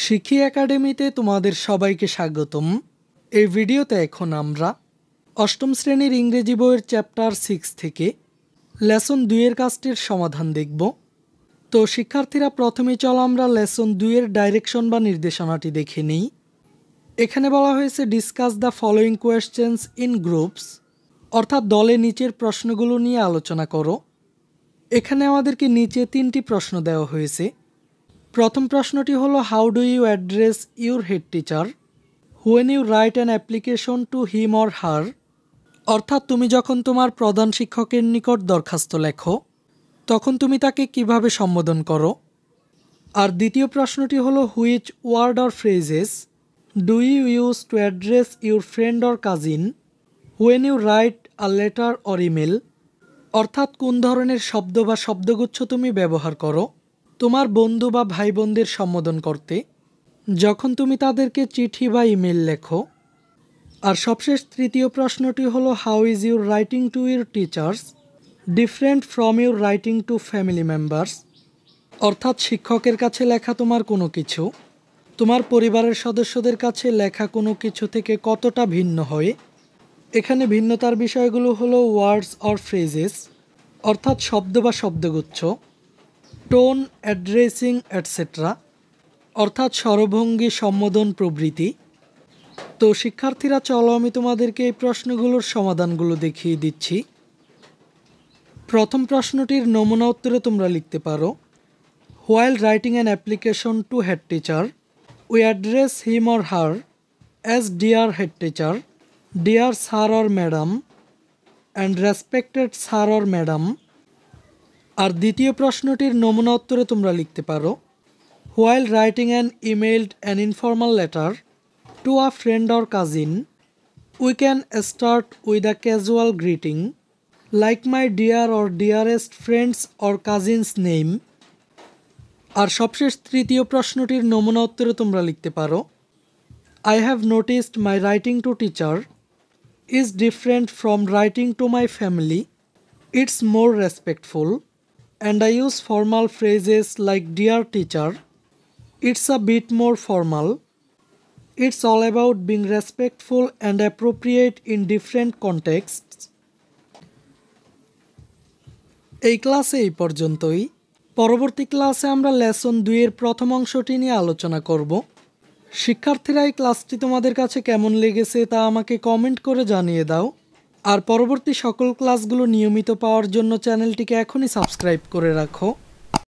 শিখি একাডেমিতে তোমাদের সবাইকে স্বাগতম। এই ভিডিওতে এখন আমরা অষ্টম শ্রেণীর ইংরেজি বইয়ের চ্যাপ্টার 6 থেকে লেসন 2 এর কাজটির সমাধান দেখব। তো শিক্ষার্থীরা, প্রথমে চলো আমরা লেসন 2 এর ডাইরেকশন বা নির্দেশনাটি দেখে নিই। এখানে বলা হয়েছে discuss the following questions in groups, অর্থাৎ দলে নিচের প্রশ্নগুলো নিয়ে আলোচনা করো। এখানে আমাদেরকে নিচে 3টি প্রশ্ন দেওয়া হয়েছে। প্রথম প্রশ্নটি হলো, how do you address your head teacher when you write an application to him or her, অর্থাৎ তুমি যখন তোমার প্রধান শিক্ষকের নিকট দরখাস্ত লেখো তখন তুমি তাকে কিভাবে সম্বোধন করো। আর দ্বিতীয় প্রশ্নটি হলো, which word or phrases do you use to address your friend or cousin when you write a letter or email, অর্থাৎ কোন ধরনের শব্দ বা শব্দগুচ্ছ তুমি ব্যবহার করো তোমার বন্ধু বা ভাই বোনদের সম্বোধন করতে যখন তুমি তাদেরকে চিঠি বা ইমেল লেখো। আর সবশেষ তৃতীয় প্রশ্নটি হলো, how is your writing to your teachers different from your writing to family members, অর্থাৎ শিক্ষকের কাছে লেখা তোমার কোনো কিছু তোমার পরিবারের সদস্যদের কাছে লেখা কোনো কিছু থেকে কতটা ভিন্ন হয়। এখানে ভিন্নতার বিষয়গুলো হলো ওয়ার্ডস অর ফ্রেজেস, অর্থাৎ শব্দ বা শব্দগুচ্ছ, টোন, অ্যাড্রেসিং এটসেট্রা, অর্থাৎ স্বরভঙ্গি, সম্বোধন প্রভৃতি। তো শিক্ষার্থীরা, চলো আমি তোমাদেরকে এই প্রশ্নগুলোর সমাধানগুলো দেখিয়ে দিচ্ছি। প্রথম প্রশ্নটির নমুনা উত্তরে তোমরা লিখতে পারো, while writing an application to head teacher we address him or her as dear head teacher, dear sir or madam and respected sir or madam. আর দ্বিতীয় প্রশ্নটির নমুনা উত্তরে তোমরা লিখতে পারো, while writing an emailed an informal letter to a friend or cousin we can start with a casual greeting like my dear or dearest friends or cousins name. আর সবশেষ তৃতীয় প্রশ্নটির নমুনা উত্তরে তোমরা লিখতে পারো, I have noticed my writing to teacher is different from writing to my family, it's more respectful and I use formal phrases like dear teacher. It's a bit more formal. It's all about being respectful and appropriate in different contexts. এই ক্লাসে এই পর্যন্তই। পরবর্তী ক্লাসে আমরা lesson 2 এর প্রথম অংশটি নিয়ে আলোচনা করব। শিক্ষার্থীরা, এই ক্লাসটি তোমাদের কাছে কেমন লেগেছে তা আমাকে কমেন্ট করে জানিয়ে দাও। আর পরবর্তী সকল ক্লাসগুলো নিয়মিত পাওয়ার জন্য চ্যানেলটিকে এখনই সাবস্ক্রাইব করে রাখো।